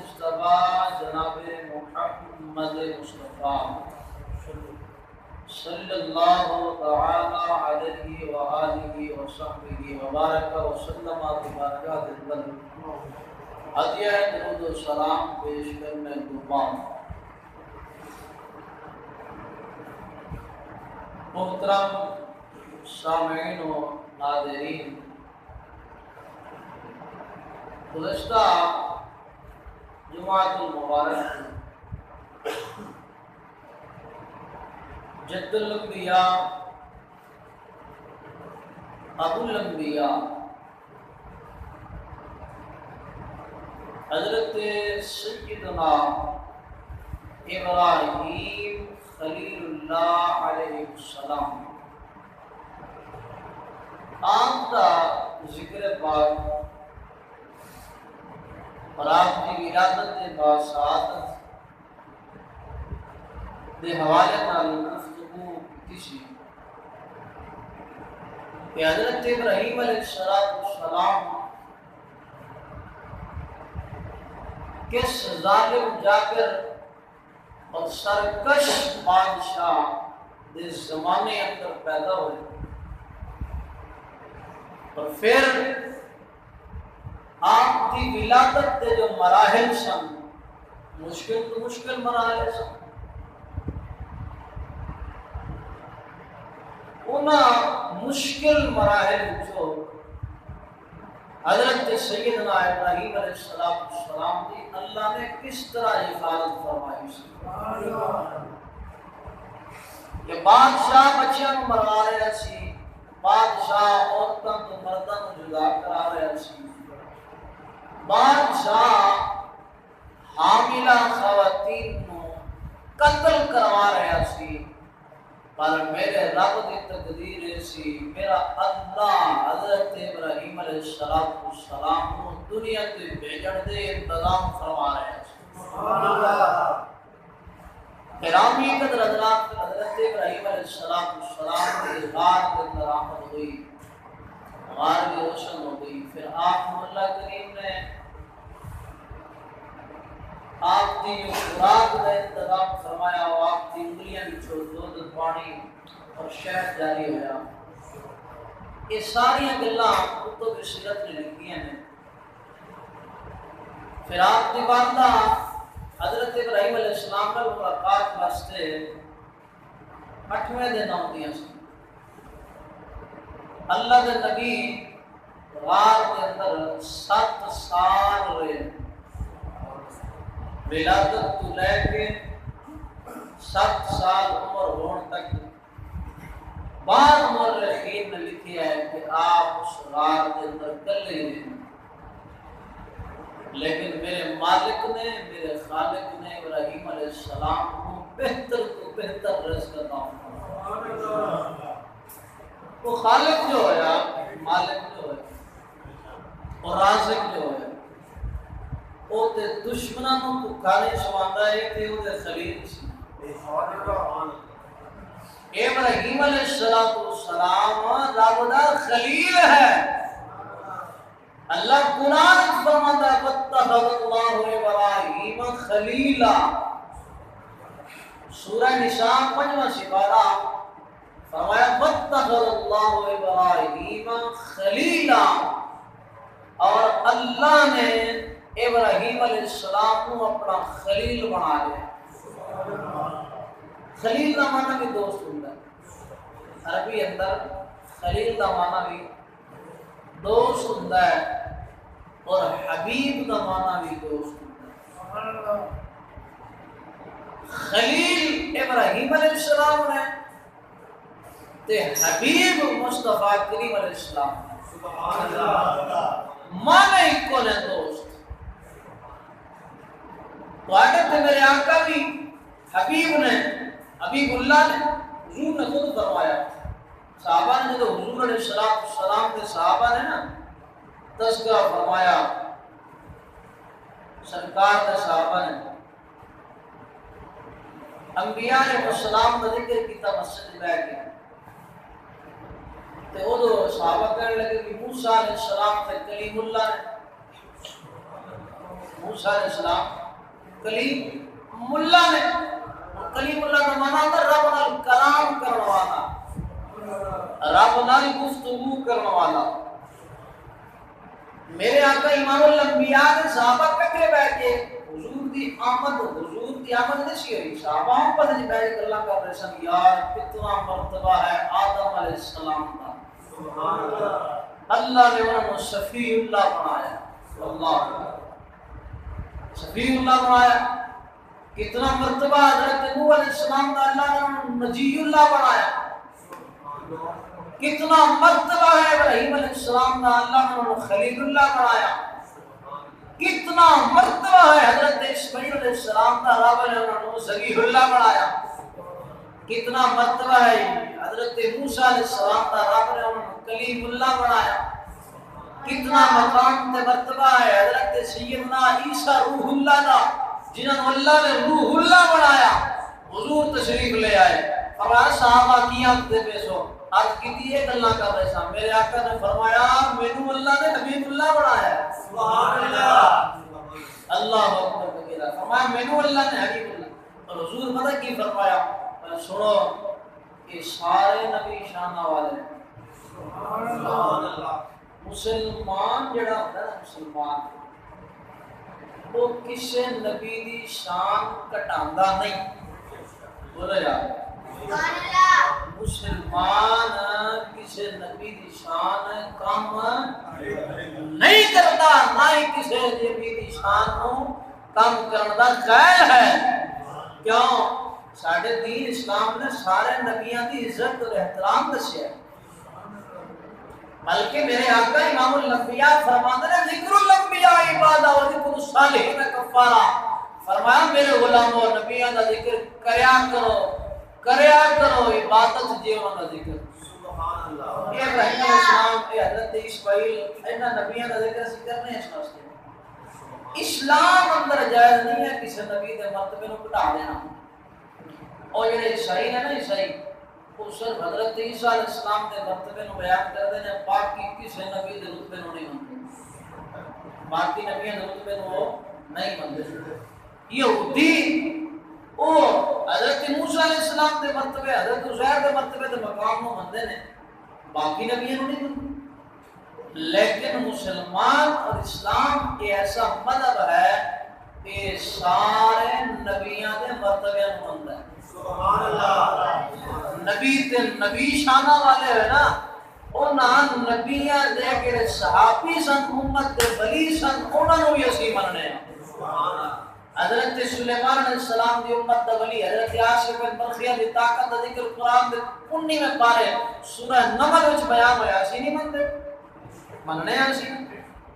مصطفیٰ جناب محمد مصطفیٰ صلی اللہ تعالی علیہ وآلہ وصحبہ وبارک وسلم ببرکات اللہ ہدیہ درود و سلام پیش کرنے کے بعد محترم سامعین و ناظرین، گزشتہ جمعۃ المبارک جد الانبیاء ابو الانبیاء حضرت سیدنا ابراہیم خلیل اللہ علیہ السلام آپ کا ذکر پاک اور آپ کی ولادت باسعادت دے حوالے نال گفتگو کسی کہ حضرت ابراہیم علیہ السلام کس ظالم جاکر اور سرکش بادشاہ دے زمانے اندر پیدا ہوئے، اور پھر آپ کی ولادت کے جو مراحل سن مشکل تو مشکل مراحل سن، انہاں مشکل مراحل جو حضرت سیدنا ابراہیم علیہ السلام کی اللہ نے کس طرح حفاظت فرمائی سی کہ بادشاہ بچیاں کو مروا رہا سی، بادشاہ عورتوں کو مردوں کو جدا کرا رہا سی، بادشاہ حاملہ خواتین کو قتل کروا رہا سی، پر میرے رب کی تقدیر سی میرا اللہ حضرت ابراہیم علیہ السلام کو دنیا کے بھیجن دے انتظام فرما رہا سی۔ سبحان اللہ۔ گرامی قدر حضرات، حضرت ابراہیم علیہ السلام کے اظہار کے اندر آمد ہوئی، ہمارے بھی روشن ہو گئی، پھر آپ کو اللہ کریم نے آپ کی خوراک کا انتظام فرمایا، اور آپ کی انگلیاں بچھو دودھ پانی اور شہد جاری ہوا۔ یہ ساری گلاں کتب سیرت نے لکھی ہیں۔ پھر آپ کی والدہ حضرت ابراہیم علیہ السلام کا ملاقات واسطے 8ویں دن آؤندیاں سی۔ اللہ کے نبی غار کے اندر 7 سال رہے، ولادت تو لے کے 7 سال عمر ہون تک۔ بعد مورخین نے لکھا ہے کہ آپ اس غار کے اندر کلے ہیں، لیکن میرے مالک نے، میرے خالق نے ابراہیم علیہ السلام کو بہتر تو بہتر رزق عطا فرمایا۔ وہ خالق جو ہے، مالک جو ہے اور رازق جو ہے، وہ تے دشمنوں کو کھانے سواندا ہے کہ وہ دے خلیل سی۔ ابراہیم علیہ السلام رب دا خلیل ہے۔ اللہ قرآن فرماتا ہے واتخذ اللہ ابراہیم خلیلا، سورہ نساء 5واں سپارہ، فرمایا واتخذ اللہ ابراہیم خلیلا، اور اللہ نے ابراہیم علیہ السلام کو اپنا خلیل بنا لیا۔ خلیل کا معنی بھی دوست ہوتا ہے، عربی اندر خلیل کا معنی بھی دوست ہوتا ہے، اور حبیب کا معنی بھی دوست ہوتا ہے۔ خلیل ابراہیم علیہ السلام نے تے حبیب مصطفیٰ کریم علیہ السلام نے، سبحان اللہ، معنی کو نے دوست۔ تے میرے آقا بھی حبیب نے، حبیب اللہ نے، حضور نے خود فرمایا، صحابہ نے جو حضور علیہ السلام کے صحابہ نے نا تذکرہ فرمایا، سرکار کے صحابہ نے انبیاء علیہ السلام کا ذکر کیتا مسجد میں گیا، تو وہ جو صحابہ کہنے لگے کہ موسیٰ علیہ السلام سے کلیم اللہ نے، موسیٰ علیہ السلام کلیم اللہ نے، کلیم اللہ کا معنی ہے رب نال کلام کرنے والا، رب نال گفتگو کرنے والا۔ میرے آقا امام الانبیاء نے صحابہ کٹھے بیٹھ کے حضور دی آمد نہیں سی ہوئی، صحابہ پر نہیں بیٹھ کے اللہ کا رسن یار کتنا مرتبہ ہے آدم علیہ السلام کا، سبحان اللہ، اللہ نے انہوں نے شفیع اللہ بنایا، اللہ شفیع اللہ بنایا۔ کتنا مرتبہ حضرت نوح علیہ السلام کا اللہ نے انہوں نے نجی اللہ بنایا، کتنا مرتبہ ہے ابراہیم علیہ السلام کا اللہ نے انہوں نے خلیل اللہ بنایا، کتنا مرتبہ ہے حضرت اسماعیل علیہ السلام کا رب نے انہوں نے ذبیح اللہ بنایا، کتنا مرتبہ ہے حضرت موسیٰ علیہ السلام کا رب نے انہوں نے کلیم اللہ بنایا، کتنا مقام تے مرتبہ ہے حضرت سیدنا عیسیٰ روح اللہ کا جنہوں اللہ نے روح اللہ بنایا، حضور تشریف لے آئے، فرمایا صحابہ کیا تے پیسو آج کیتی ایک اللہ کا پیسہ، میرے آقا نے فرمایا مینو اللہ نے حبیب اللہ بنایا ہے، سبحان اللہ، اللہ اکبر کبیرہ، فرمایا مینو اللہ نے حبیب اللہ۔ اور حضور پتہ کی فرمایا، سنو یہ سارے نبی شانہ والے، سبحان اللہ، مسلمان جڑا ہوتا ہے مسلمان وہ کسی نبی دی شان کٹاندا نہیں، بولو یار مسلمان کسی نبی دی شان کم نہیں کرتا، نہ ہی کسی نبی دی شان کو کم کرنا قائل ہے۔ کیوں؟ ساڈے دین اسلام نے سارے نبیاں دی عزت اور احترام دسیا، بلکہ میرے آقا امام الانبیاء فرماتے ہیں ذکر الانبیاء عبادہ و ذکر الصالحین کفارہ، فرمایا میرے غلاموں نبیاں دا ذکر کریا کرو عبادت جی انہاں دا ذکر، سبحان اللہ۔ یہ ابراہیم علیہ السلام یہ حضرت اسماعیل انہاں نبیاں دا ذکر اسی کرنے ہیں، اس واسطے اسلام اندر جائز نہیں ہے کسی نبی دے مرتبے نو گھٹا دینا۔ اور جڑے عیسائی نے نا عیسائی وہ صرف حضرت عیسیٰ علیہ السلام دے مرتبے نو بیان کرتے ہیں، باقی کسی نبی دے رتبے نو نہیں منتے، باقی نبیاں دے رتبے نو نہیں منتے۔ یہودی وہ حضرت موسیٰ علیہ السلام دے مرتبے، حضرت عزیر دے مرتبے دے مقام نو مندے نے، باقی نبیاں نو نہیں منتے۔ لیکن مسلمان اور اسلام یہ ایسا مذہب ہے کہ سارے نبیاں دے مرتبے نو مندا ہے، سبحان اللہ۔ نبی تے نبی شانہ والے ہے نا، انہاں نبیاں دے کہ صحابی سن امت دے ولی سن انہاں نو بھی اسی مننے ہیں، سبحان اللہ۔ حضرت سلیمان علیہ السلام دی امت دا ولی حضرت آصف بن برخیہ دی طاقت دا ذکر قرآن دے 19 پارے سورہ نمل وچ بیان ہویا، اسی نہیں منتے، مننے ہیں اسی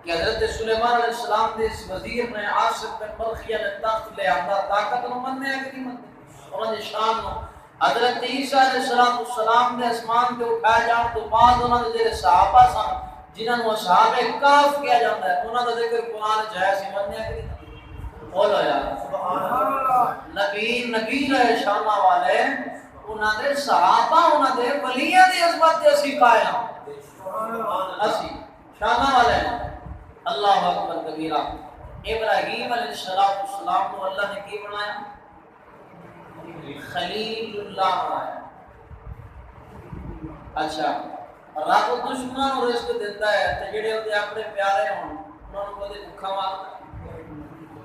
کہ حضرت سلیمان علیہ السلام دے اس وزیر نے آصف بن برخیہ نے تخت لے آندا، طاقت نو مننے ہیں کہ نہیں منتے، انہاں دی شان نو۔ حضرت عیسیٰ علیہ السلام دے اسمان تے اٹھائے جان تو بعد انہاں دے جڑے صحابہ سن جنہاں نو اصحاب کہف کہا جاندا ہے، انہاں دا ذکر قرآن وچ ہے، اسی مننے ہیں کہ نہیں؟ بولو یار سبحان اللہ۔ نبی رہے شانہ والے، انہاں دے صحابہ انہاں دے ولیاں دی عظمت تے اسی قائل ہاں، اسی شانہ والے ہیں۔ اللہ اکبر کبیرہ۔ ابراہیم علیہ السلام کو اللہ نے کی بنایا؟ خلیل اللہ بنایا۔ اچھا رب دشمنوں کو رزق دیتا ہے تے جڑے ہوتے اپنے پیارے ہون انہاں نوں کدے بھوکا مارتا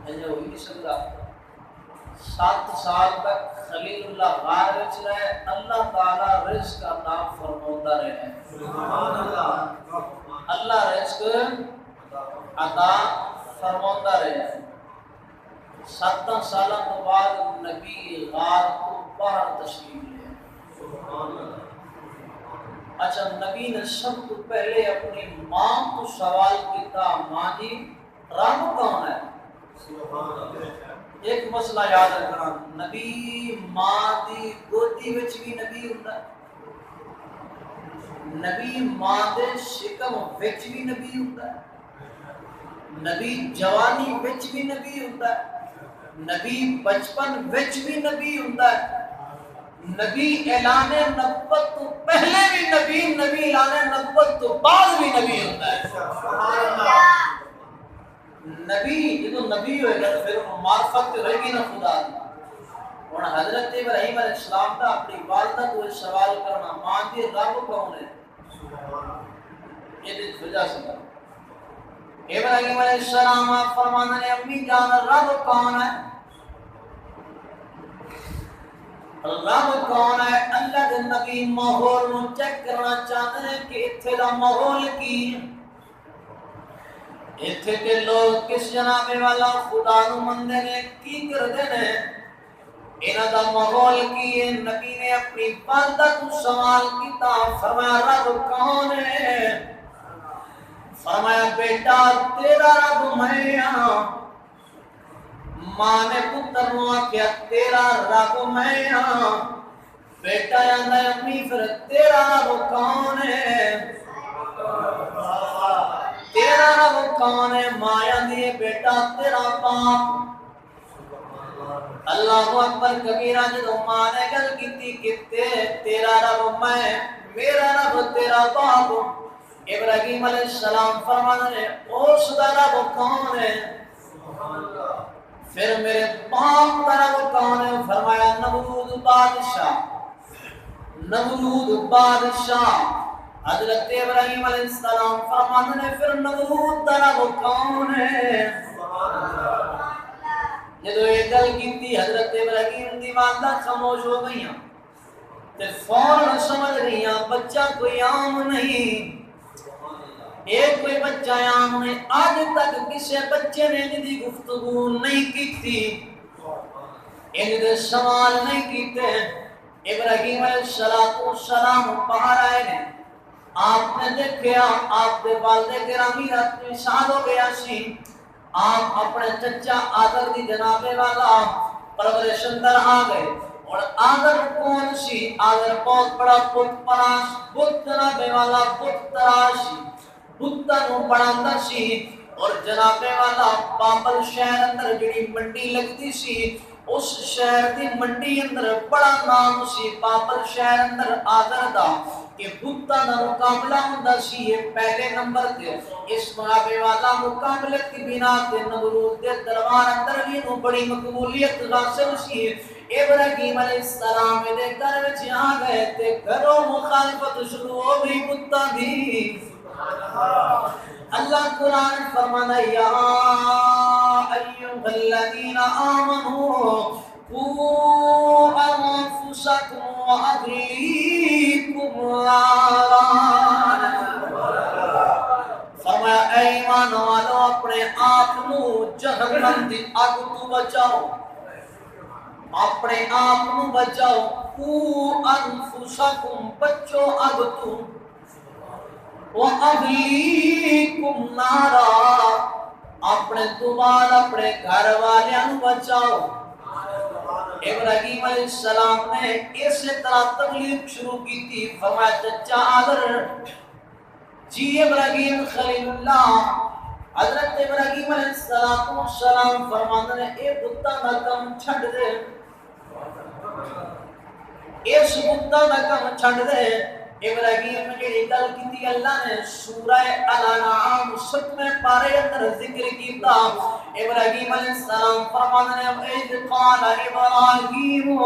ایسا ہو ہی نہیں سکتا۔ 7 سال تک خلیل اللہ غار وچ رہے، اللہ تعالی رزق عطا فرماتا رہے، سبحان اللہ۔ اللہ رزق عطا فرماتا رہے۔ 7 سالوں کے بعد نبی غار کو باہر تشریف لے، سبحان اللہ۔ اچھا نبی نے سب تو پہلے اپنی ماں کو سوال کیتا، ماں جی رب کون ہے؟ ایک مسئلہ یاد رکھنا، نبی ماں دی گودی وچ بھی نبی ہوندا ہے، نبی ماں دے شکم وچ بھی نبی ہوندا ہے، نبی جوانی وچ بھی نبی ہوندا ہے، نبی بچپن وچ بھی نبی ہوندا ہے، نبی اعلان نبوت تو پہلے بھی نبی، نبی اعلان نبوت تو بعد بھی نبی ہوندا ہے، سبحان اللہ۔ نبی جدو نبی ہوئے گا پھر معرفت رہے گی نہ خدا دی اور حضرت ابراہیم علیہ السلام کا اپنی والدہ کو سوال کرنا ماں دی رب کون ہے یہ وجہ سے ابراہیم علیہ السلام فرمانے نے امی جان رب کون ہے رب کون ہے اللہ کے نبی ماحول نو چیک کرنا چاہتے ہیں کہ اتھے دا ماحول کی اتھے کے لوگ کس جناب والا خدا نو مندے نے کی کر دینے انہاں دا ماحول کی ہے نبی نے اپنی والدہ کو سوال کیتا فرمایا رب کون ہے فرمایا بیٹا تیرا رب میں ہاں ماں نے پتر نو آکھیا تیرا رب میں ہاں بیٹا آندا امی پھر تیرا رب کون ہے تیرا رب کون ہے ماں آندی ہے بیٹا تیرا باپ اللہ اکبر کبیرہ جدو ماں نے گل کیتی کہ تیرا رب میں میرا رب تیرا باپ ابراہیم علیہ السلام فرمانے نے اس دا رب کون ہے پھر میرے باپ کا رب کون ہے فرمایا نمرود بادشاہ حضرت ابراہیم علیہ السلام فرمانے نے پھر نمرود کا رب کون ہے جدو یہ گل کیتی حضرت ابراہیم دی والدہ خاموش ہو گئیاں تے فوراً سمجھ رہیاں بچہ کوئی عام نہیں ایک کوئی بچہ عام نہیں آج تک کسی بچے نے جدی گفتگو نہیں کی تھی ان دے سوال نہیں کیتے ابراہیم علیہ السلام باہر آئے نے آپ نے دیکھیا آپ دے والد گرامی رات میں شاد ہو گیا سی آپ اپنے چچا آدر دی جنابے والا پرورش اندر آ گئے اور آدر کون سی آدر بہت بڑا بت پراش بت جنابے والا بت تراشی بتہ نو بڑا اندر سی اور جنابے والا بابل شہر اندر جڑی منڈی لگتی سی اس شہر دی منڈی اندر بڑا نام سی بابل شہر اندر آدر دا کہ بتہ دا مقابلہ ہوندا سی یہ پہلے نمبر تے اس جنابے والا مقابلے کی بنا تے نمرود دے دربار اندر بھی نو بڑی مقبولیت حاصل سی ابراہیم علیہ السلام دے گھر وچ آ گئے تے گھروں مخالفت شروع ہو گئی بتہ دی اللہ قرآن فرمانا یا ایوہ الذین آمنوا قوا انفسکم و اہلیکم نارا فرمایا اے ایمان والو اپنے آپ نو جہنم دی آگ تو بچاؤ اپنے آپ نو بچاؤ قوا انفسکم بچو آگ تو وَأَهْلِيكُمْ نَارًا اپنے دوبار اپنے گھر والیاں بچاؤ ابراہیم علیہ السلام نے اسی طرح تبلیغ شروع کی تھی فرمایا چچا آدر جی ابراہیم خلیل اللہ حضرت ابراہیم علیہ السلام فرمانے نے اے بتہ نہ کم چھڑ دے اس بتہ نہ کم چھڑ دے ابراہیم نے گل کی اللہ نے سورہ الانعام 7ویں پارے اندر ذکر کیتا ابراہیم علیہ السلام فرمانے نے اذ قال ابراہیم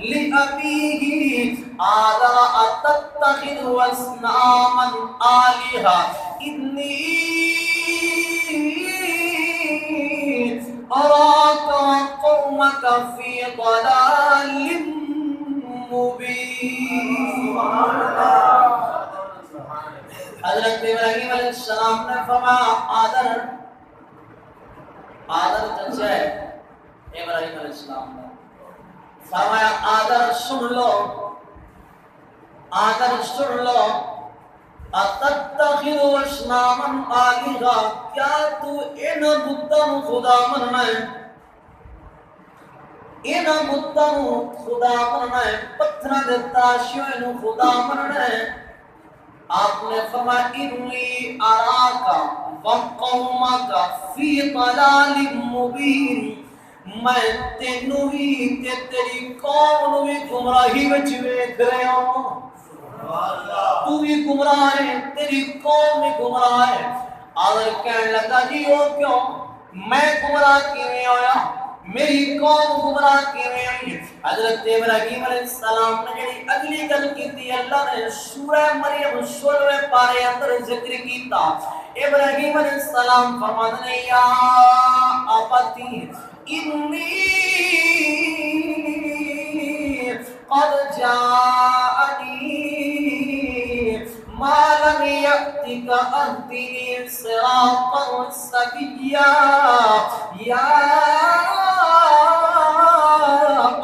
لأبیہ آذر اتتخذ اصناما آلہہ انی اراک قومک فی ضلال مبین حضرت ابراہیم علیہ السلام نے فرمایا آدر چچا ہے ابراہیم علیہ السلام نے فرمایا آدر سن لو اتتخذ اصناما آلہہ کیا تو ان بتوں خدا مننا ہے اینا بتوں خدا مننا ہے پتھراں دے تاشیوں نو خدا مننا ہے آپ نے فرمایا انی اراکا وقومکا فی ضلال مبین میں تینوں بھی تے تیری قوم نو بھی گمراہی وچ ویکھ رہا ہوں تو بھی گمراہ ہے تیری قوم بھی گمراہ ہے آدر کہنے لگا جی وہ کیوں میں گمراہ کیویں ہویا، میری قوم گمراہ کیویں ہوئی؟ حضرت ابراہیم علیہ السلام نے جڑی اگلی گل کیتی اللہ نے سورہ مریم 16ویں پارے اندر ذکر کیتا۔ ابراہیم علیہ السلام فرماتے ہیں یا ابتی انی قد جاءنی ما لم يأتك أهدني صراطا سويا يا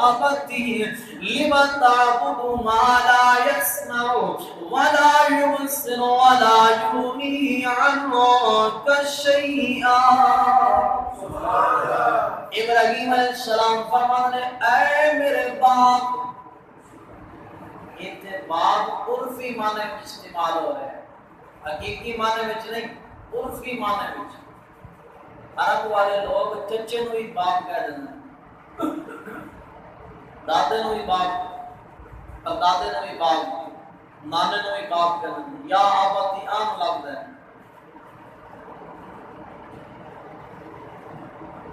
أبتي لم تعبد ما لا يسمع ولا يبصر ولا يغني عنك شيئا۔ ابراہیم علیہ السلام فرماتے ہیں اے میرے باپ، یہ باپ عرفی معنی میں استعمال ہو رہا ہے، حقیقی معنی میں نہیں، عرفی معنی میں۔ عرب والے لوگ چچے نو ہی باپ کہہ دیتے ہیں، دادے نو ہی باپ، دادے نو ہی باپ، نانے نو ہی باپ کہہ دیتے ہیں۔ یا آباتی عام لفظ ہے۔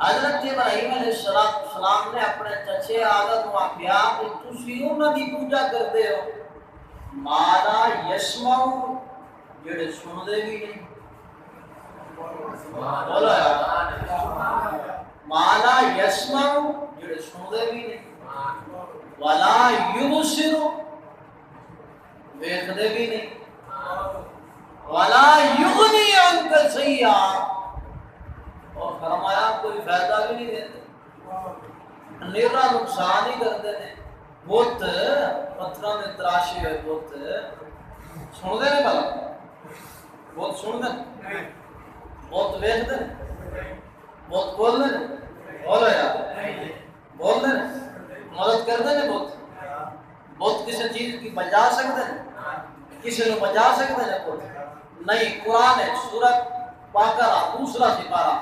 حضرت ابراہیم علیہ السلام نے اپنے چچے آدم کو آخیا کہ تسی انہاں دی پوجا کردے ہو مالا یسمع جڑے سن دے بھی نہیں، بولا یار مالا یسمع جڑے سن دے بھی نہیں، ولا یبصر ویکھ دے بھی نہیں، ولا یغنی عنک شیئا اور فرمایا کوئی فائدہ بھی نہیں دیتے، نیرا نقصان ہی کرتے ہیں۔ بت پتھراں دے تراشے ہوئے بت سن دے نہیں، بھلا بت سن دے، بت ویکھ دے، بت بول دے، بولو یار بول دے، مدد کر دے بت، بت کسی چیز کی بچا سکتے ہیں، کسی کو بچا سکتے ہیں بت نہیں۔ قرآن ہے سورۃ بقرہ 2 سپارہ،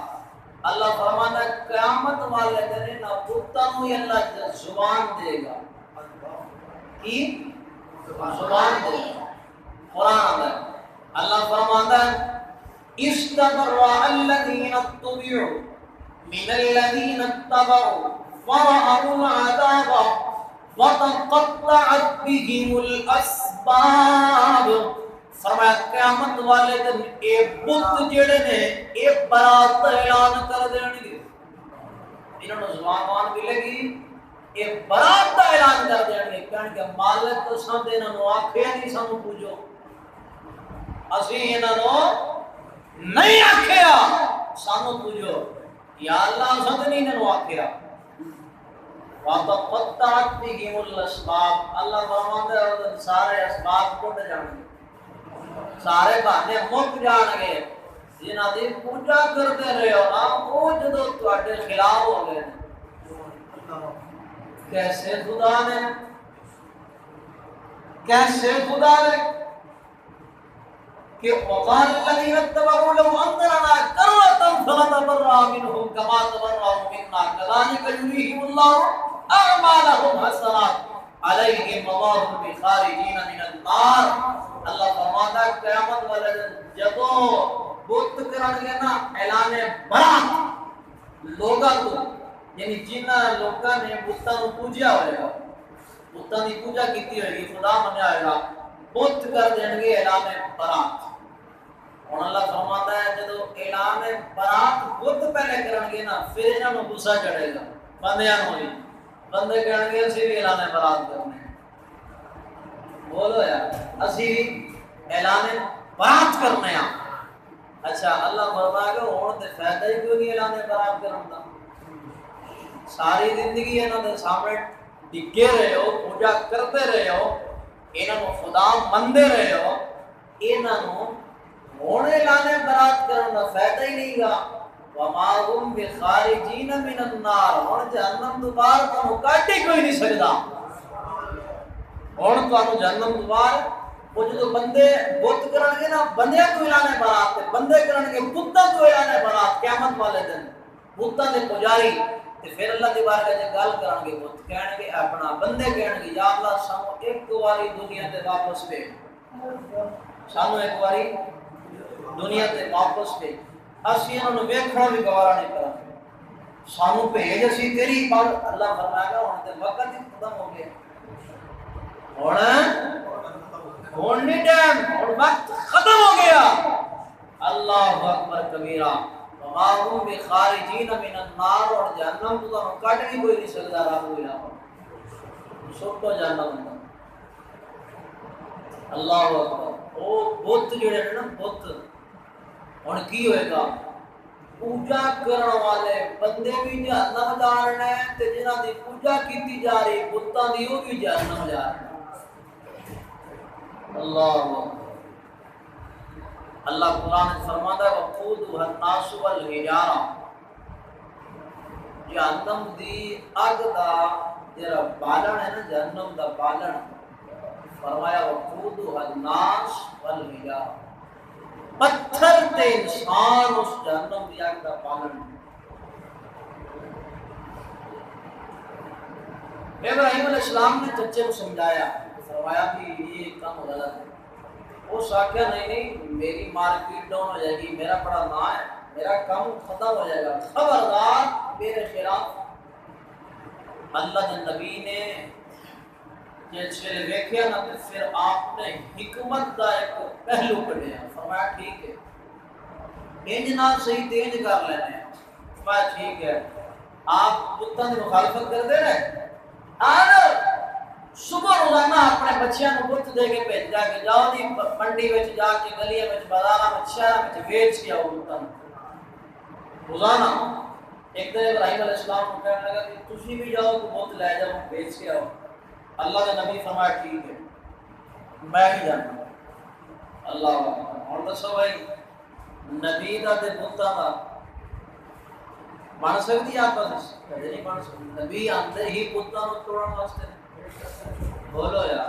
اللہ فرماتا ہے قیامت والے دن نہ بتاں نوں اللہ زبان دے گا، کی زبان دے گا۔ قرآن ہے اللہ فرماتا ہے استبرأ الذین اتبعوا من الذین اتبعوا ورأوا العذاب وتقطعت بهم الاسباب۔ فرمایا قیامت والے دن اے بت جڑے نے اے برات دا اعلان کر دین گے، انہاں نوں زبان ملے گی، اے برات دا اعلان کر دین گے، کہن کہ مالک تو سان انہاں نوں آکھیا نہیں سانوں پوجو، اسی انہاں نوں نہیں آکھیا سانوں پوجو، یا اللہ سان نہیں انہاں نوں آکھیا۔ وَتَقَطَّعَتْ بِهِمُ الْأَسْبَابُ، اللہ فرماتا ہے سارے اسباب ٹوٹ جان گے، سارے بہانے مک جان گے، جنہاں دی پوجا کرتے رہے ہو نا وہ جدو تواڈے خلاف ہو گئے۔ کیسے خدا نے، کیسے خدا نے کہ وقال الذين اتبعوا لو ان لنا كرة فنتبرأ منهم كما تبرأوا منا كذلك يريهم الله اعمالهم حسرات علیہم وما هم بخارجین من النار۔ اللہ فرماتا ہے قیامت والے دن جدو بت کرن گے نا اعلان برات لوگاں کو، یعنی جنہاں لوگاں نے بتاں نوں پوجیا ہوئے گا، بتاں دی پوجا کیتی ہوئے گی، خدا منیا ہوئے گا، بت کر دیں گے اعلان برات۔ اور اللہ فرماتا ہے جدو اعلان برات بت پہلے کرن گے نا پھر انہاں نوں غصہ چڑھے گا، بندیاں نوں ہی، بندے کہن گے اسی بھی اعلان برات کرنے، بولو یار اسی بھی اعلان برات کرنے ہیں۔ اچھا اللہ فرمائے گا ہن تے فائدہ ہی کوئی نہیں اعلان برات کرن دا، ساری زندگی انہاں دے سامنے ڈگے رہے ہو، پوجا کرتے رہے ہو، انہاں نوں خدا مندے رہے ہو، انہاں نوں ہن اعلان برات کرن دا فائدہ ہی نہیں گا۔ وما هم بخارجین من النار، ہن جہنم تو باہر تانوں کڈ کوئی نہیں سکدا، ہن تانوں جہنم تو باہر وہ جدو بندے بت کرن گے نا بندیاں تو اعلان برات، بندے کرن گے بتاں تو اعلان برات قیامت والے دن، بتاں دے پجاری تے پھر اللہ دی بارگاہ وچ گل کرن گے، بت کہن گے اپنا، بندے کہن گے یا اللہ سانوں ایک واری دنیا تے واپس بھیج، سانوں ایک واری دنیا تے واپس بھیج۔ اسی انہوں نے ویکھنا بھی گوارا نہیں کرا سانو بھیج اسی تیری عبادت اللہ فرمائے گا ہن تے وقت ہی ختم ہو گیا ہن نہیں ٹائم ہن وقت ختم ہو گیا اللہ اکبر کبیرہ وما هم بخارجین من النار اور جہنم تو کٹ بھی کوئی نہیں سکتا رب کوئی نہ سب تو جہنم اللہ اکبر او بت جڑے نا بت ہن کی ہوئے گا پوجا کرن والے بندے بھی جہنم جا رہے ہیں تے جنہاں دی پوجا کیتی جا رہی بتاں دی او بھی جہنم جا رہے ہیں اللہ اللہ قرآن فرماتا ہے وقودها الناس والحجارہ جہنم دی اگ دا جڑا بالن ہے نا جہنم دا بالن فرمایا وقودها الناس والحجارہ پتھر تے انسان اس جہنم دی اگ دا بالن ابراہیم علیہ السلام نے چچے کو سمجھایا فرمایا کہ یہ کام غلط ہے وہ ساکھیا نہیں میری مارکیٹ ڈاؤن ہو جائے گی میرا بڑا نام ہے میرا کام ختم ہو جائے گا خبردار میرے خلاف اللہ کے نبی نے جیسے دیکھیا نا پھر آپ نے حکمت کا ایک پہلو کھڑیا فرمایا ٹھیک ہے انج نہ صحیح تیز کر لینے ہیں فرمایا ٹھیک ہے آپ بتوں کی مخالفت کر دے رہے صبح روزانہ اپنے بچیاں کو بت دے کے بھیج جا کے جاؤ دی منڈی وچ جا کے گلیاں وچ بازاراں وچ شہراں وچ بیچ کے آؤ بتاں روزانہ ایک دن ابراہیم علیہ السلام کو کہنے لگا کہ تسی بھی جاؤ تو بت لے جاؤ بیچ کے آؤ اللہ کا نبی فرمایا ٹھیک ہے میں بھی جانا اللہ اکبر اور دسو بھائی نبی دا تے بتاں دا بن سکتی آپ نہیں بن سکتی نبی اندر ہی بتاں نوں توڑن واسطے بولو یار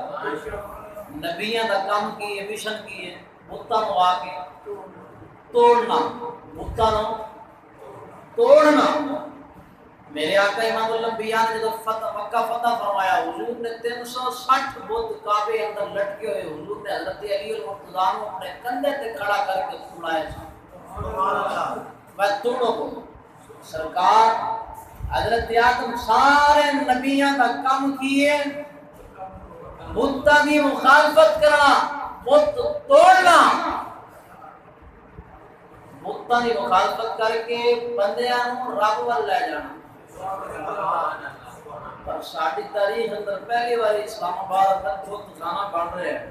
نبیوں کا کام کی ہے مشن کی ہے بتاں نوں آ کے توڑنا بتاں نوں توڑنا میرے آقا امام الانبیاء نے جب مکہ فتح فرمایا حضور نے 360 بت کعبے اندر لٹکے ہوئے حضور نے حضرت علی المرتضیٰ کو اپنے کندھے تے کھڑا کر کے سنائے سبحان اللہ میں توڑو کو سرکار حضرت آدم سارے نبیوں کا کام کیے بتاں کی مخالفت کرنا بت توڑنا بتاں کی مخالفت کر کے بندیاں نوں رب ول لے جانا پر ساری تاریخ اندر پہلی بار اسلام آباد اندر بت خانہ بن رہے ہیں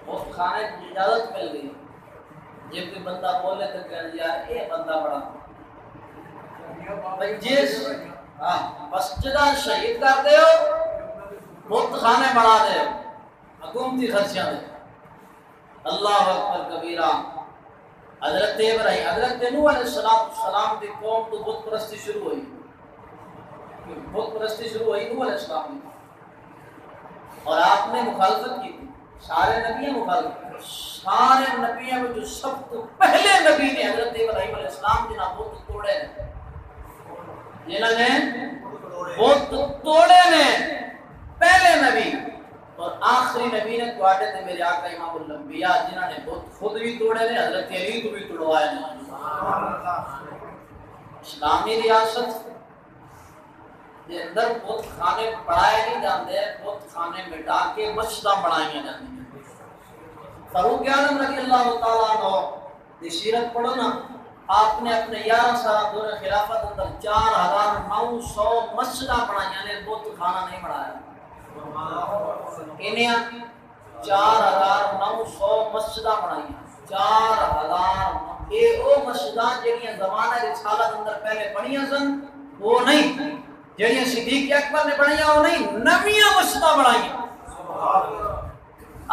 بت خانے کی اجازت مل گئی جب کوئی بندہ بولے تو کہ یار یہ بندہ بڑا جس مسجدہ شہید کر دے ہو بت خانے بنا دے ہو حکومتی خرچیاں دے اللہ اکبر کبیرہ حضرت ابراہیم حضرت نوح علیہ السلام کی قوم تو بت پرستی شروع ہوئی بت پرستی شروع ہوئی نوح علیہ السلام نے اور آپ نے مخالفت کی تھی سارے نبیوں مخالفت سارے نبیوں میں جو سب تو پہلے نبی نے حضرت ابراہیم علیہ السلام جنہاں بت توڑے جنہاں نے بت توڑے نے پہلے نبی اور آخری نبی نے تواڈے تے میرے آقا امام الانبیاء جنہاں نے بت خود بھی توڑے نے حضرت علی کو بھی توڑوایا نے اسلامی ریاست کے اندر بت خانے بڑھائے نہیں جاندے بت خانے مٹا کے مسجداں بنائیاں جاندی ہیں فاروق اعظم رضی اللہ تعالیٰ عنہ دی سیرت پڑھو نا آپ نے اپنے 11 سال دور خلافت اندر 4900 مسجداں بنائیاں نے بت خانہ نہیں بنایا انہیں 4900 مسجداں بنائیاں 4000 یہ وہ مسجداں جہاں زمانہ رسالت اندر پہلے بنیاں سن وہ نہیں جہاں صدیق اکبر نے بنائیاں وہ نہیں نویاں مسجداں بنائیاں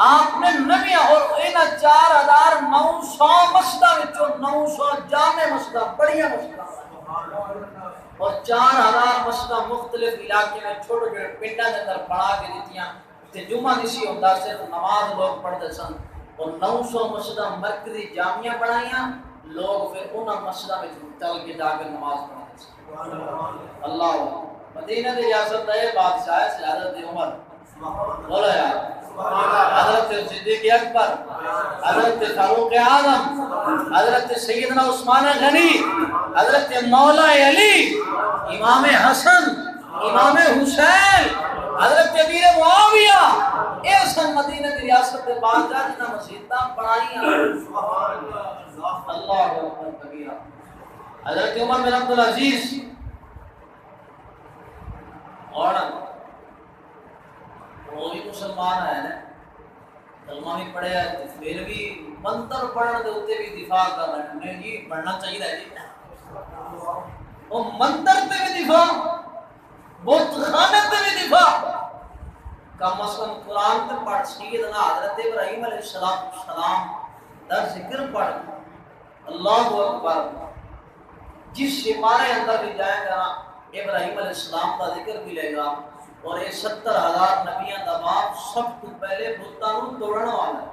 آپ نے نویاں اور انہاں 4900 مسجداں وچوں 900 جامع مسجداں بڑیاں مسجداں اور 4000 مسجداں مختلف علاقے میں چھوٹے چھوٹے پنڈاں دے اندر بنا کے دتیاں تے جمعہ نسی ہوندا صرف نماز لوگ پڑھدے سن اور 900 مسجداں مرکزی جامعہ بنائیاں لوگ پھر انہاں مسجداں وچ چل کے جا کے نماز پڑھدے سن اللہ مدینہ دی ریاست دا یہ بادشاہ ہے حضرت عمر بولو یار حضرت صدیق اکبر، حضرت فاروق اعظم، حضرت سیدنا عثمان غنی، حضرت مولا علی، امام حسن، امام حسین، حضرت امیر معاویہ، ایسا مدینہ کی ریاست کے بادشاہ جنہاں مسجداں بنائیاں، اللہ اکبر کبیرہ، حضرت عمر بن عبدالعزیز، اور وہ بھی مسلمان ہے نا، کلمہ بھی پڑھے ہے، پھر بھی منتر پڑھنے دے ہوتے بھی دفاع کر رہے ہیں، نہیں جی پڑھنا چاہیے ہے جی، وہ منتر پہ بھی دفاع، بت خانے پہ بھی دفاع، کم از کم قرآن پہ پڑھ، سیدنا حضرت ابراہیم علیہ السلام در ذکر پڑھ، اللہ اکبر، جس سپارے اندر بھی جائے گا ابراہیم علیہ السلام کا ذکر بھی لے گا، اور یہ 70,000 نبیاں دا باپ سب تو پہلے بتاں نوں توڑن والا ہے۔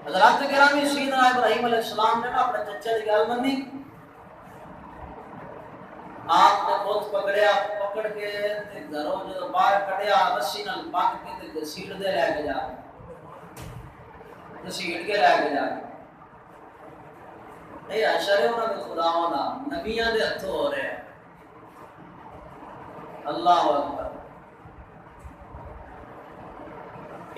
حضرات گرامی، سیدنا ابراہیم علیہ السلام نے اپنے چچا دی گل منی، آپ نے بت پکڑیا، پکڑ کے گھروں جو باہر کڈیا، رسی نال بند کے تے گھسیٹ دے لے کے جا، گھسیٹ کے لے کے جا، اے اشارے انہاں دے خداواں دا نبیاں دے ہتھوں ہو رہا ہے، اللہ اکبر۔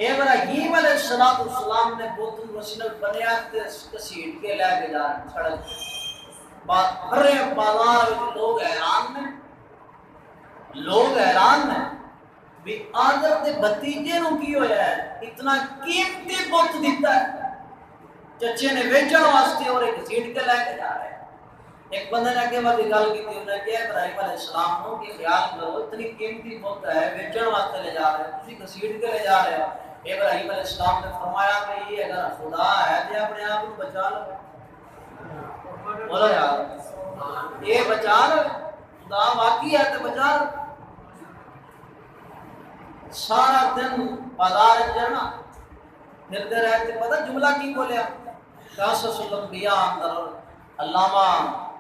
ابراہیم علیہ السلام نے بت مسجد بنیا تے گھسیٹ کے لے کے جا سڑک بھر بازار وچ لوگ حیران نے بھی آدم دے بھتیجے نوں کی ہویا ہے، اتنا قیمتی بت دیتا ہے، چچے نے بیچن واسطے اور ایک گھسیٹ کے لے کے جا رہے ہیں۔ ایک بندے نے اگے بعد گل کی، انہوں نے کہا ابراہیم علیہ السلام نو کہ خیال کرو اتنی قیمتی بت ہے، بیچن واسطے لے جا رہے ہیں، تسی گھسیٹ کے لے جا رہے ہو۔ ابراہیم علیہ السلام نے فرمایا کہ یہ اگر خدا ہے تو اپنے آپ کو بچا لو، بولو یار یہ بچا لو، خدا واقعی ہے تو بچا لو۔ سارا دن بازار جانا پھرتے رہتے، پتہ جملہ کی بولیا، قصص الانبیاء اندر علامہ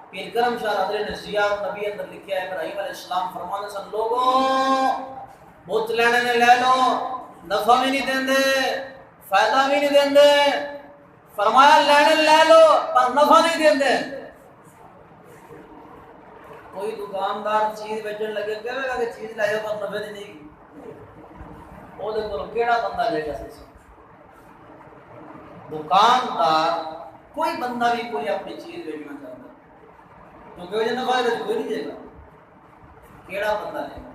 پیر کرم شاہ حضرت نے زیاد نبی اندر لکھا ہے، ابراہیم علیہ السلام فرمانے سن لوگوں بت لینے نے لے لو، نفع بھی نہیں دیں دے، فائدہ بھی نہیں دیں دے، فرمایا لینے لے لو پر نفع نہیں دیں دے۔ کوئی دکاندار چیز بیچن لگے کہے گا کہ چیز لائے پر نفع نہیں، وہ دیکھو کیڑا بندہ لے گا سی دکاندار، کوئی بندہ بھی کوئی اپنی چیز بیچنا چاہتا ہے کیونکہ وہ نفع ہے تو کوئی نہیں دے گا، کیڑا بندہ لے گا؟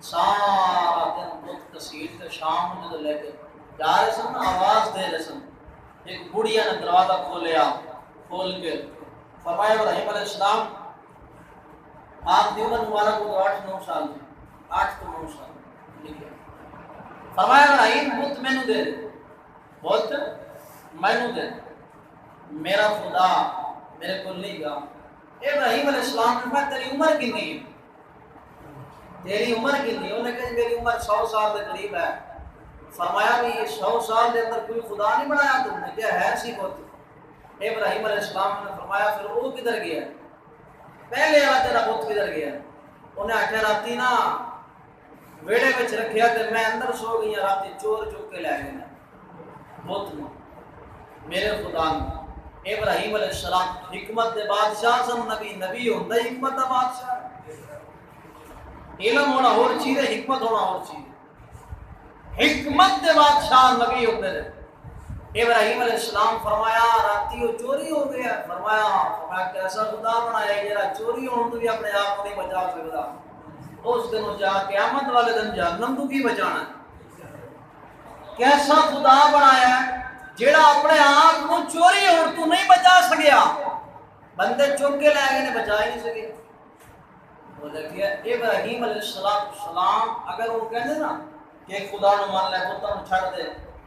سارا دن بت کسیٹ کے شام میں جو لے کے جا رہے سن، آواز دے رہے سن، ایک بڑھیا نے دروازہ کھولیا، کھول کے فرمایا ابراہیم علیہ السلام آپ دی عمر مبارک کو 8-9 سال تھی، 8 تو 9 سال لکھے، فرمایا ابراہیم بت مینوں دے دے، بت مینوں دے، میرا خدا میرے کو نہیں گا۔ ابراہیم علیہ السلام نے فرمایا تیری عمر کتنی ہے؟ تیری عمر کتنی ہے؟ انہوں نے کہا میری عمر 100 سال کے قریب ہے۔ فرمایا بھی یہ 100 سال کے اندر کوئی خدا نہیں بنایا تم نے؟ کیا ہے سی بت؟ ابراہیم علیہ السلام نے فرمایا پھر وہ کدھر گیا؟ پہلے والا تیرا بت کدھر گیا؟ انہیں آخیا راتی نا ویڑے وچ رکھیا تے میں اندر سو گئی، راتی چور چک کے لے گئے بت نو، میرے خدا نے۔ ابراہیم علیہ السلام حکمت دے بادشاہ سن، نبی ہوندا حکمت دا بادشاہ، علم ہونا اور چیز ہے، حکمت ہونا اور چیز ہے، حکمت دے بادشاہ نبی ہوندے نے۔ ابراہیم علیہ السلام فرمایا راتی وہ چوری ہو گیا، فرمایا کیسا خدا بنایا جڑا چوری ہون تو بھی اپنے آپ کو نہیں بچا سکتا، اس دن جا قیامت والے دن جہنم تو کی بچانا ہے؟ کیسا خدا بنایا جڑا اپنے آپ کو چوری ہون تو نہیں بچا سکیا، بندے چک کے لے گئے نے بچا ہی نہیں سکے۔ وہ دیکھیے ابراہیم علیہ السلام اگر وہ کہتے نا کہ خدا نو مان لے بتاں نو چھڑ دے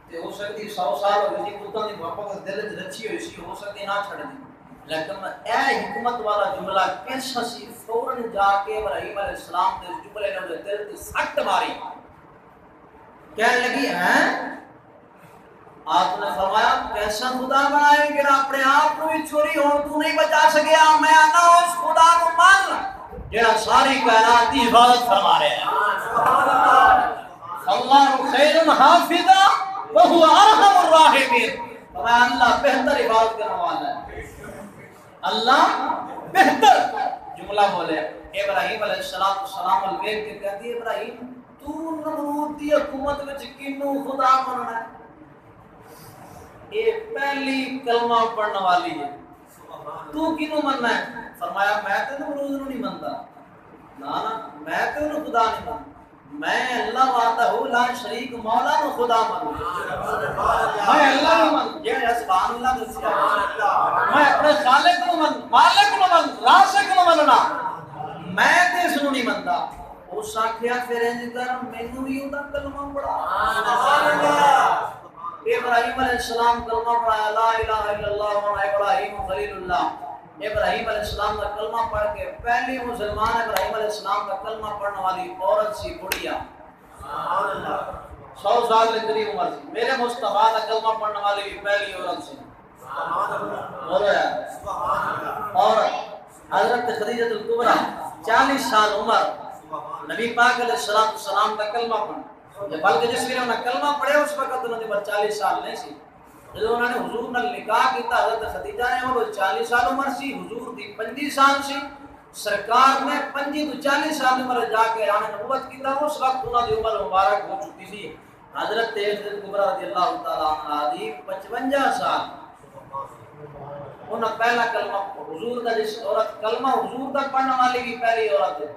تے ہو سکتی 100 سال ہو گئی بتاں دی واپس دل وچ رچی ہوئی سی، ہو سکتی نہ چھڑ دی، لیکن اے حکمت والا جملہ کیسا سی، فوراً جا کے ابراہیم علیہ السلام نے اس جملے نے دل تے سٹ ماری، کہنے لگی ہیں آپ نے فرمایا کیسا خدا بنائے کہ اپنے آپ کو بھی چوری ہون تو نہیں بچا سکیا، میں آنا اس خدا کو مان جڑا ساری کائنات کی حفاظت فرما رہے ہیں۔ اللہ خیر حافظا وهو ارحم الراحمین، فرمایا اللہ بہتر عبادت کرنے والا ہے، اللہ بہتر جملہ بولے ابراہیم علیہ السلام الویک کے کہتی ہے ابراہیم تو نمرود دی حکومت وچ کینوں خدا مننا ہے؟ یہ پہلی کلمہ پڑھنے والی ہے، تو کینوں مننا ہے؟ فرمایا میں تے نمرود نو نہیں منتا، نا نا میں تے انہوں خدا نہیں منتا، میں اللہ وحدہ لا شریک مولا نو خدا منتا، میں اللہ نو منتا، یہ سبحان اللہ دسیا، میں اپنے خالق نو منتا، مالک نو منتا، رازق نو مننا، میں تے اس نو نہیں منتا۔ اس آکھیا پھر انج کر مینوں بھی اوندا کلمہ پڑھا، ابراہیم علیہ السلام کلمہ پڑھایا لا الہ الا اللہ و ابراہیم خلیل اللہ، ابراہیم علیہ السلام کا کلمہ پڑھ کے پہلی مسلمان ابراہیم علیہ السلام کا کلمہ پڑھنے والی عورت سی بڑھیا، 100 سال کے قریب عمر سی، میرے مصطفیٰ کا کلمہ پڑھنے والی بھی پہلی عورت سی، اور حضرت خدیجہ الکبریٰ 40 سال عمر نبی پاک علیہ السلام کا کلمہ پڑھا، بلکہ جس ویلے انہوں نے کلمہ پڑھے اس وقت انہوں نے 40 سال نہیں سی، جب انہوں نے حضور نے نکاح کیتا حضرت خدیجہ نے وہ 40 سال عمر سی، حضور دی 25 سال سی، سرکار نے 25 تو 40 سال عمر جا کے اعلان نبوت کیتا، اس وقت انہوں دی عمر مبارک ہو چکی سی، حضرت کبریٰ رضی اللہ تعالیٰ عنہ دی 55 سال، انہوں پہلا کلمہ حضور کا، جس عورت کلمہ حضور تک پڑھنے والی بھی پہلی عورت ہے،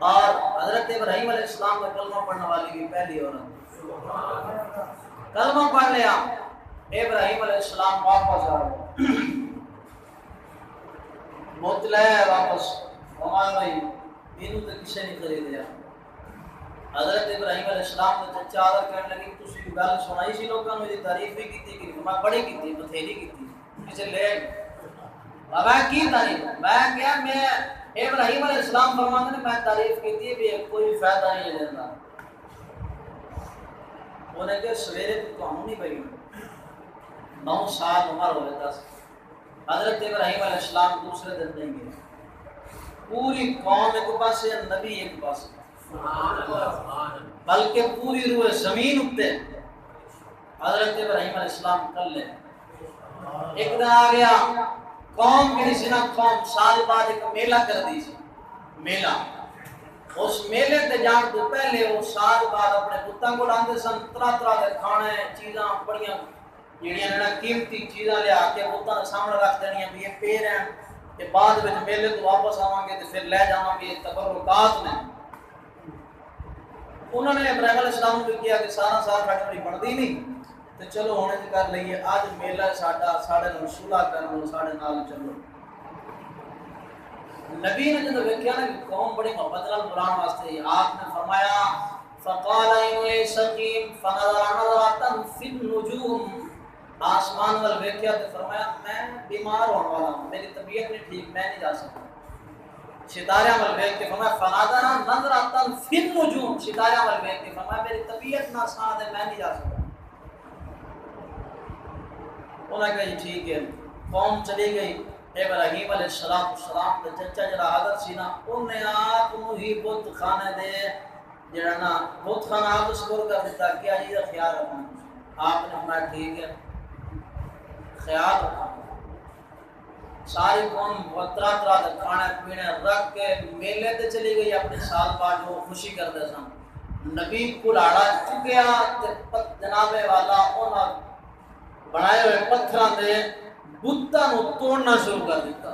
اور حضرت ابراہیم علیہ السلام کا کلمہ پڑھنے والی بھی پہلی عورت، کلمہ پڑھ لیا، ابراہیم علیہ السلام واپس آ گئے، بوتلے واپس، ہمارے بھائی انہوں تو کسی نہیں خریدیا، حضرت ابراہیم علیہ السلام نے چچا آدھر کہنے لگی تسی گل سنائی سی لوگوں نے تعریف بھی کی تھی، میں بڑی کی تھی، بتھیری کی تھی، کسے لے میں کی تعریف، میں کیا میں ابراہیم علیہ السلام فرماتے ہیں میں تعریف کی تھی بھی کوئی فائدہ نہیں لینا، انہیں کہ سویرے تو ہم نہیں بھائی 9 سال عمر ہوئے 10، حضرت ابراہیم علیہ السلام دوسرے دن نہیں گئے، پوری قوم ایک پاس ہے، نبی ایک پاس ہے، بلکہ پوری روح زمین اٹھتے حضرت ابراہیم علیہ السلام کر لے، ایک دن آ گیا قوم کی سنا، قوم سال بعد ایک میلہ کر دی سی، میلہ، اس میلے تے جان تو پہلے وہ سال بعد اپنے پتاں کو لاندے سن، طرح طرح دے کھانے چیزاں بڑیاں جڑیاں نے قیمتی چیزاں لیا کے پتاں سامنے رکھ دینیاں بھی یہ پیر ہیں تے بعد وچ میلے تو واپس آواں گے تے پھر لے جاواں گے، تبرکات نے، انہوں نے ابراہیم علیہ السلام کو کیا کہ سارا سال ساڈے بندی نہیں تو چلو ہونے سے کر لئیے، آج میلہ ساڈا ساڑھے نال صلح کر لو، ساڑھے نال چلو۔ نبی نے جب دیکھا نا کہ قوم بڑی محبت نال بلان واسطے، آپ نے فرمایا فقال انی سقیم فنظر نظرۃ فی النجوم، آسمان وال ویکھیا تے فرمایا میں بیمار ہونے والا ہوں، میری طبیعت نہیں ٹھیک، میں نہیں جا سکتا، ستارے وال ویکھ کے فرمایا فنظر نظرۃ فی النجوم، ستارے وال ویکھ کے فرمایا میری طبیعت نہ ساتھ ہے، میں نہیں جا سکتا، انہوں نے کہا جی ٹھیک ہے، قوم چلی گئی، ابراہیم علیہ السلام کے چچا جڑا حضرت سی نا انہیں آپ ہی بت خانے دے جڑا نا بت خانہ آپ سپر کر دیتا، کیا جی کا خیال رکھنا، آپ نے فرمایا ٹھیک ہے خیال رکھنا، ساری قوم طرح طرح کے کھانے پینے رکھ کے میلے تے چلی گئی، اپنے سال بعد وہ خوشی کرتے سن، نبی کلاڑا چکیا تے جناب والا انہاں بنائے ہوئے پتھراں دے بتاں نوں توڑنا شروع کر دیتا،